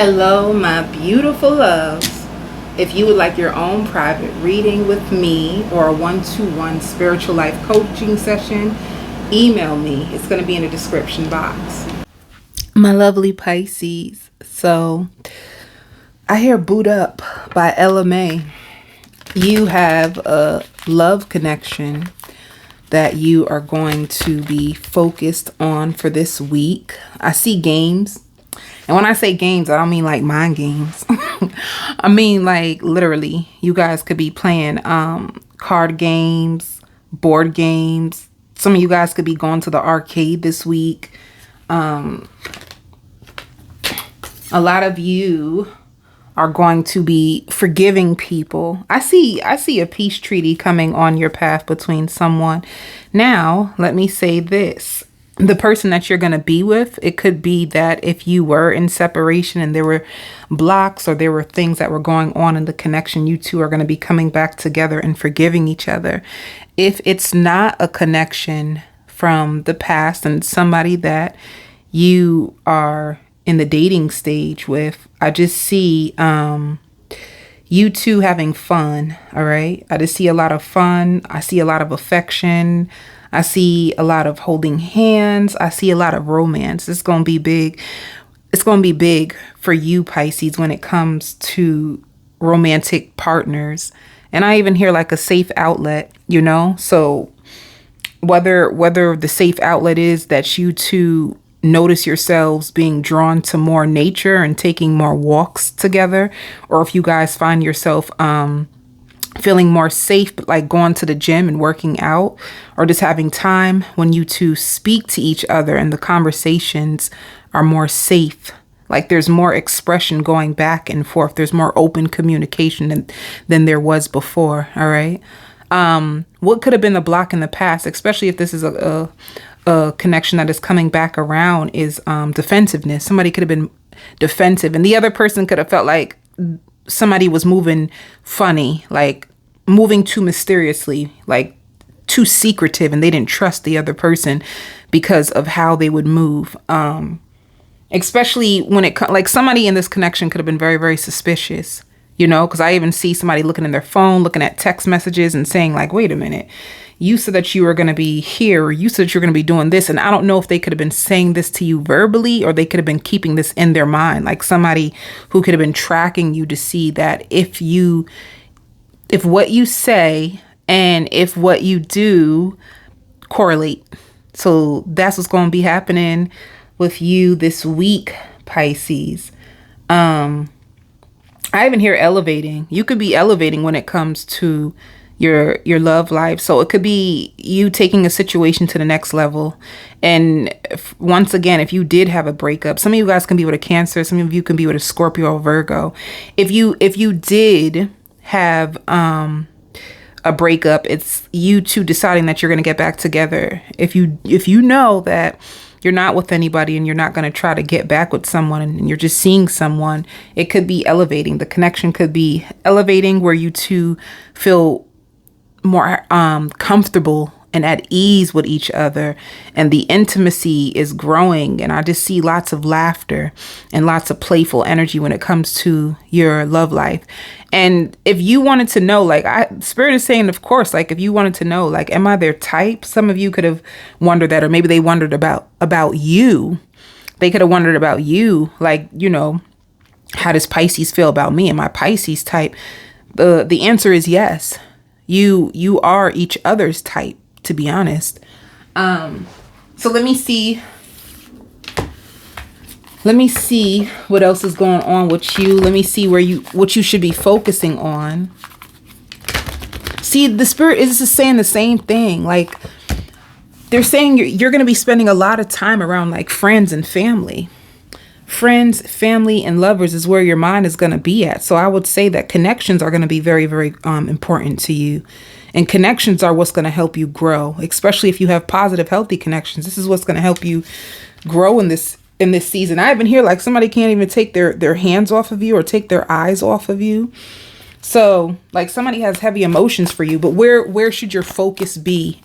Hello, my beautiful loves. If you would like your own private reading with me or a one-to-one spiritual life coaching session, email me. It's going to be in the description box. My lovely Pisces. So, I hear Boot Up by Ella May. You have a love connection that you are going to be focused on for this week. I see games. And when I say games, I don't mean like mind games. I mean like literally, you guys could be playing card games, board games. Some of you guys could be going to the arcade this week. A lot of you are going to be forgiving people. I see a peace treaty coming on your path between someone. Now, let me say this. The person that you're going to be with, it could be that if you were in separation and there were blocks or there were things that were going on in the connection, you two are going to be coming back together and forgiving each other. If it's not a connection from the past and somebody that you are in the dating stage with, I just see you two having fun. All right. I just see a lot of fun. I see a lot of affection. I see a lot of holding hands. I see a lot of romance. It's going to be big. It's going to be big for you, Pisces, when it comes to romantic partners. And I even hear like a safe outlet, you know? So whether the safe outlet is that you two notice yourselves being drawn to more nature and taking more walks together, or if you guys find yourself feeling more safe, like going to the gym and working out, or just having time when you two speak to each other and the conversations are more safe. Like there's more expression going back and forth. There's more open communication than there was before. All right. What could have been the block in the past, especially if this is a connection that is coming back around, is defensiveness. Somebody could have been defensive and the other person could have felt like somebody was moving funny, like moving too mysteriously, like too secretive, and they didn't trust the other person because of how they would move. Especially when like somebody in this connection could have been very, very suspicious, you know, because I even see somebody looking in their phone, looking at text messages and saying like, wait a minute, you said that you were going to be here, or you said that you're going to be doing this. And I don't know if they could have been saying this to you verbally, or they could have been keeping this in their mind. Like somebody who could have been tracking you to see that if what you say and if what you do correlate. So that's what's going to be happening with you this week, Pisces. I even hear elevating. You could be elevating when it comes to your love life. So it could be you taking a situation to the next level. And once again, if you did have a breakup, some of you guys can be with a Cancer, some of you can be with a Scorpio or Virgo. If you did have a breakup, it's you two deciding that you're going to get back together. If you know that you're not with anybody and you're not going to try to get back with someone and you're just seeing someone, it could be elevating. The connection could be elevating where you two feel more comfortable and at ease with each other, and the intimacy is growing. And I just see lots of laughter and lots of playful energy when it comes to your love life. And if you wanted to know, like Spirit is saying, of course, like if you wanted to know, like, am I their type? Some of you could have wondered that, or maybe they wondered about you. They could have wondered about you, like, you know, how does Pisces feel about me? Am I Pisces type? The answer is yes. You are each other's type, to be honest. So let me see what else is going on with you. Let me see what you should be focusing on. See, the Spirit is just saying the same thing. Like they're saying you're going to be spending a lot of time around like friends and family. Friends, family, and lovers is where your mind is going to be at. So I would say that connections are going to be very, very important to you. And connections are what's going to help you grow, especially if you have positive, healthy connections. This is what's going to help you grow in this season. I even hear like somebody can't even take their hands off of you or take their eyes off of you. So like somebody has heavy emotions for you, but where should your focus be?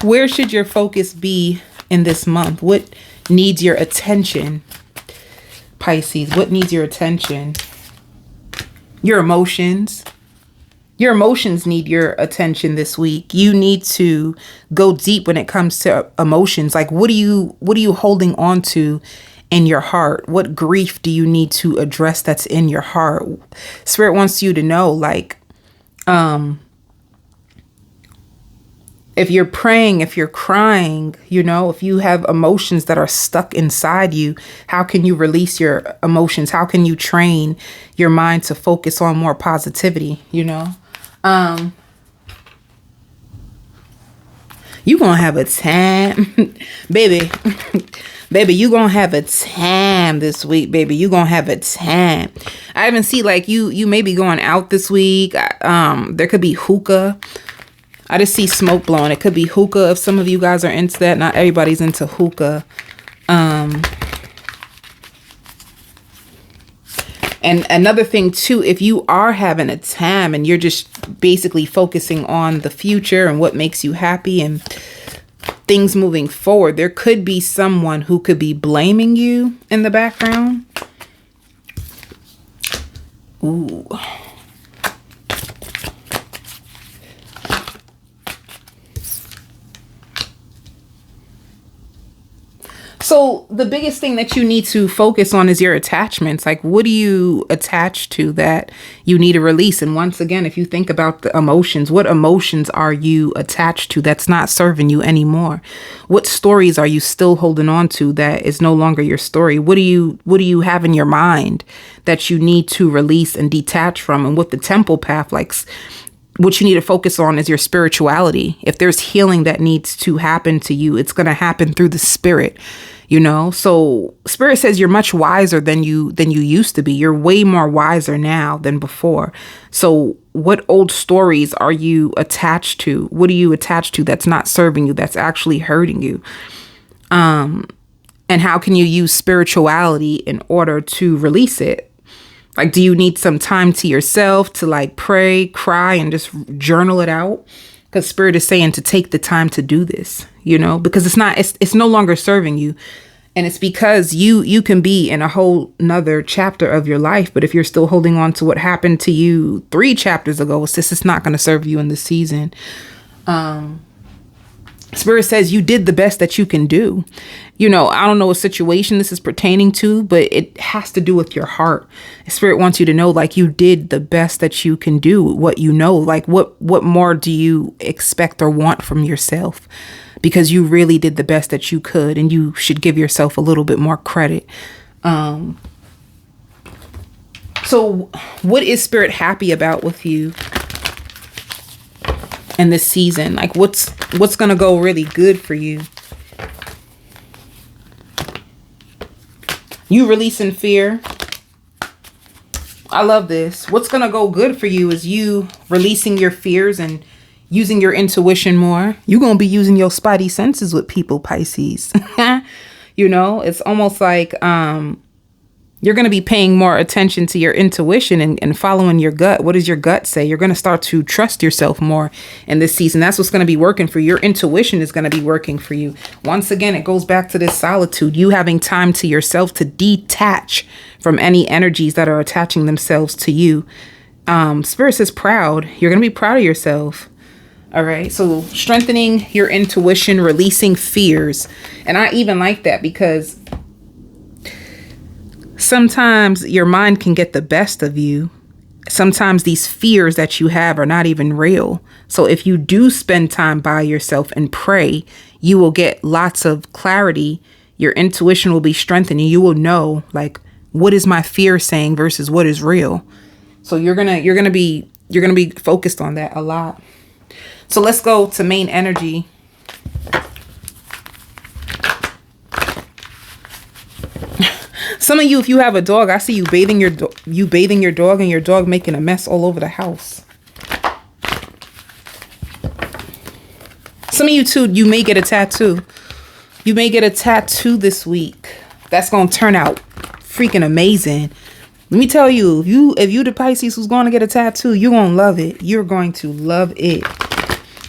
Where should your focus be in this month? What needs your attention? Pisces? What needs your attention? Your emotions. Your emotions need your attention this week. You need to go deep when it comes to emotions. Like, what are you holding on to in your heart? What grief do you need to address that's in your heart? Spirit wants you to know, like, if you're praying, if you're crying, you know, if you have emotions that are stuck inside you, how can you release your emotions? How can you train your mind to focus on more positivity, you know? You gonna have a time, baby. Baby, you gonna have a time this week, baby. You gonna have a time. I even see like you may be going out this week. There could be hookah. I just see smoke blowing. It could be hookah if some of you guys are into that. Not everybody's into hookah. And another thing too, if you are having a time and you're just basically focusing on the future and what makes you happy and things moving forward, there could be someone who could be blaming you in the background. Ooh. So the biggest thing that you need to focus on is your attachments. Like, what do you attach to that you need to release? And once again, if you think about the emotions, what emotions are you attached to that's not serving you anymore? What stories are you still holding on to that is no longer your story? What do you have in your mind that you need to release and detach from? And with the temple path, like, what you need to focus on is your spirituality. If there's healing that needs to happen to you, it's going to happen through the spirit, you know? So spirit says you're much wiser than you used to be. You're way more wiser now than before. So what old stories are you attached to? What are you attached to that's not serving you, that's actually hurting you? And how can you use spirituality in order to release it? Like, do you need some time to yourself to like pray, cry, and just journal it out? Because spirit is saying to take the time to do this, you know, because it's no longer serving you. And it's because you can be in a whole nother chapter of your life. But if you're still holding on to what happened to you 3 chapters ago, this is not going to serve you in this season. Spirit says you did the best that you can do. You know, I don't know what situation this is pertaining to, but it has to do with your heart. Spirit wants you to know, like, you did the best that you can do, what you know, like what more do you expect or want from yourself? Because you really did the best that you could, and you should give yourself a little bit more credit. So what is spirit happy about with you in this season? Like, what's going to go really good for you? You releasing fear. I love this. What's going to go good for you is you releasing your fears and using your intuition more. You're going to be using your spidey senses with people, Pisces. You know, it's almost like you're going to be paying more attention to your intuition and following your gut. What does your gut say? You're going to start to trust yourself more in this season. That's what's going to be working for you. Your intuition is going to be working for you. Once again, it goes back to this solitude, you having time to yourself to detach from any energies that are attaching themselves to you. Spirit says proud. You're going to be proud of yourself. All right. So strengthening your intuition, releasing fears. And I even like that because sometimes your mind can get the best of you. Sometimes these fears that you have are not even real. So if you do spend time by yourself and pray, you will get lots of clarity. Your intuition will be strengthened and you will know, like, what is my fear saying versus what is real. So you're going to be focused on that a lot. So let's go to main energy. Some of you, if you have a dog, I see you bathing your dog and your dog making a mess all over the house. Some of you too, you may get a tattoo. You may get a tattoo this week. That's going to turn out freaking amazing. Let me tell you, if you the Pisces who's going to get a tattoo, you're going to love it. You're going to love it.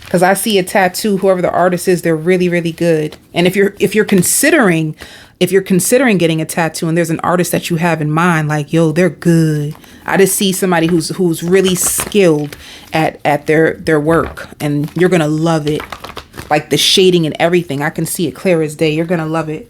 Because I see a tattoo, whoever the artist is, they're really, really good. And if you're considering if you're considering getting a tattoo and there's an artist that you have in mind, like, yo, they're good. I just see somebody who's really skilled at their work, and you're going to love it. Like the shading and everything. I can see it clear as day. You're going to love it.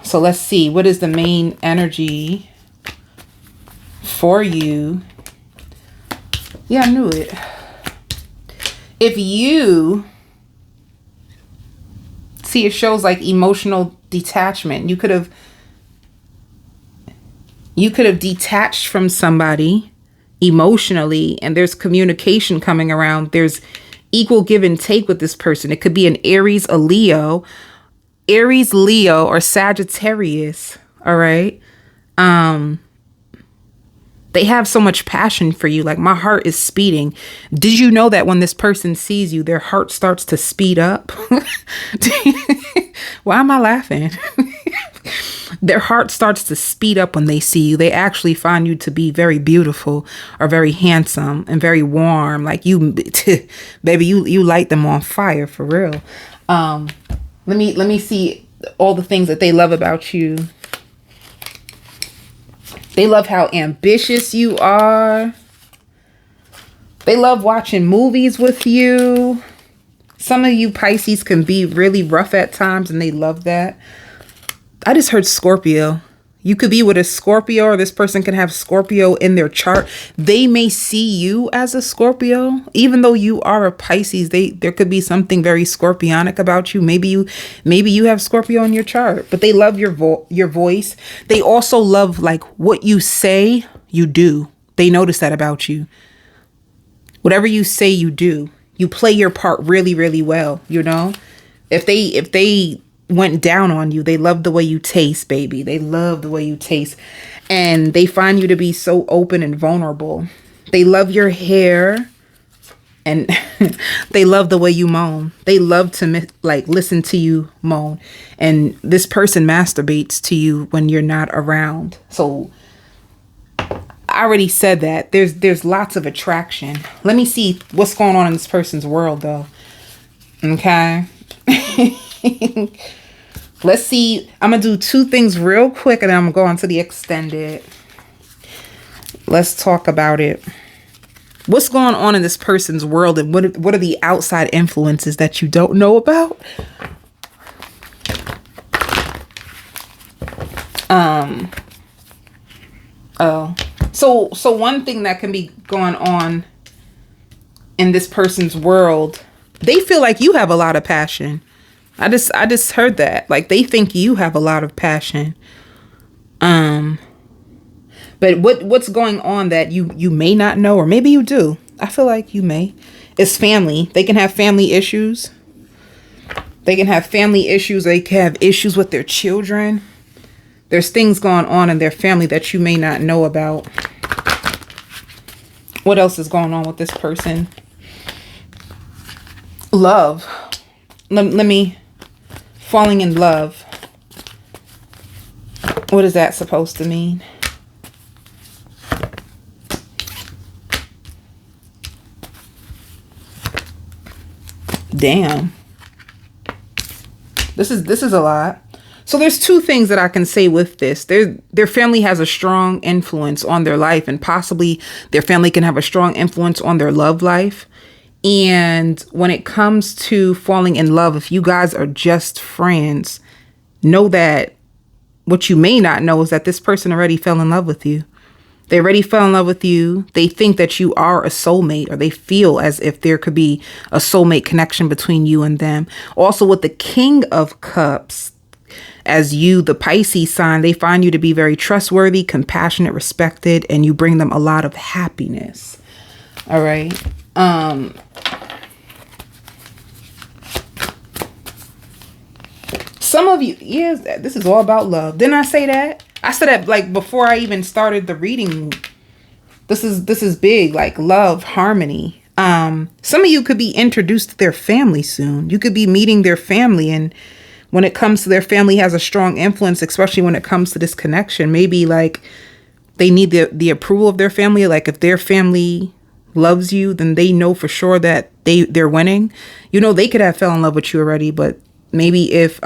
So let's see. What is the main energy for you? Yeah, I knew it. If you see, it shows like emotional detachment. You could have detached from somebody emotionally, and there's communication coming around. There's equal give and take with this person. It could be an Aries, a Leo, or Sagittarius. All right. They have so much passion for you. Like, my heart is speeding. Did you know that when this person sees you, their heart starts to speed up? Why am I laughing? Their heart starts to speed up when they see you. They actually find you to be very beautiful or very handsome and very warm. Like, you, baby, you light them on fire for real. Let me see all the things that they love about you. They love how ambitious you are. They love watching movies with you. Some of you Pisces can be really rough at times, and they love that. I just heard Scorpio. You could be with a Scorpio, or this person can have Scorpio in their chart. They may see you as a Scorpio, even though you are a Pisces. There could be something very Scorpionic about you. Maybe you have Scorpio in your chart, but they love your voice. They also love like what you say, you do. They notice that about you. Whatever you say, you do. You play your part really, really well. You know, if they went down on you, they love the way you taste, baby. They love the way you taste, and they find you to be so open and vulnerable. They love your hair, and they love the way you moan. They love to like listen to you moan, and this person masturbates to you when you're not around. So I already said that there's lots of attraction. Let me see what's going on in this person's world though. Okay. Let's see. I'm going to do two things real quick, and then I'm going to go on to the extended. Let's talk about it. What's going on in this person's world, and what are the outside influences that you don't know about? So one thing that can be going on in this person's world, they feel like you have a lot of passion. I just heard that. Like, they think you have a lot of passion. But what's going on that you may not know, or maybe you do. I feel like you may. It's family. They can have family issues. They can have family issues. They can have issues with their children. There's things going on in their family that you may not know about. What else is going on with this person? Love. Let me... Falling in love. What is that supposed to mean? Damn. This is a lot. So there's two things that I can say with this. Their family has a strong influence on their life, and possibly their family can have a strong influence on their love life. And when it comes to falling in love, if you guys are just friends, know that what you may not know is that this person already fell in love with you. They already fell in love with you. They think that you are a soulmate, or they feel as if there could be a soulmate connection between you and them. Also, with the King of Cups, as you, the Pisces sign, they find you to be very trustworthy, compassionate, respected, and you bring them a lot of happiness. All right. Some of you, yes, this is all about love. Didn't I say that? I said that like before I even started the reading. This is big, like love, harmony. Some of you could be introduced to their family soon. You could be meeting their family, and when it comes to their family has a strong influence, especially when it comes to this connection. Maybe like they need the approval of their family. Like if their family loves you, then they know for sure that they're winning. You know, they could have fell in love with you already, but Maybe if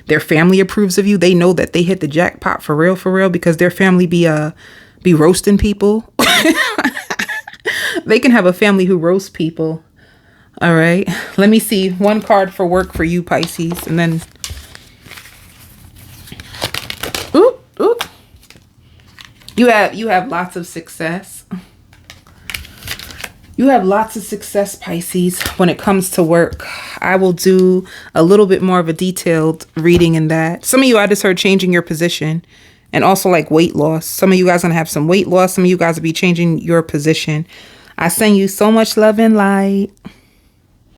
their family approves of you, they know that they hit the jackpot for real, because their family be roasting people. They can have a family who roasts people. All right. Let me see one card for work for you, Pisces, and then ooh. You have lots of success. You have lots of success, Pisces, when it comes to work. I will do a little bit more of a detailed reading in that. Some of you, I just heard changing your position, and also like weight loss. Some of you guys are going to have some weight loss. Some of you guys will be changing your position. I send you so much love and light.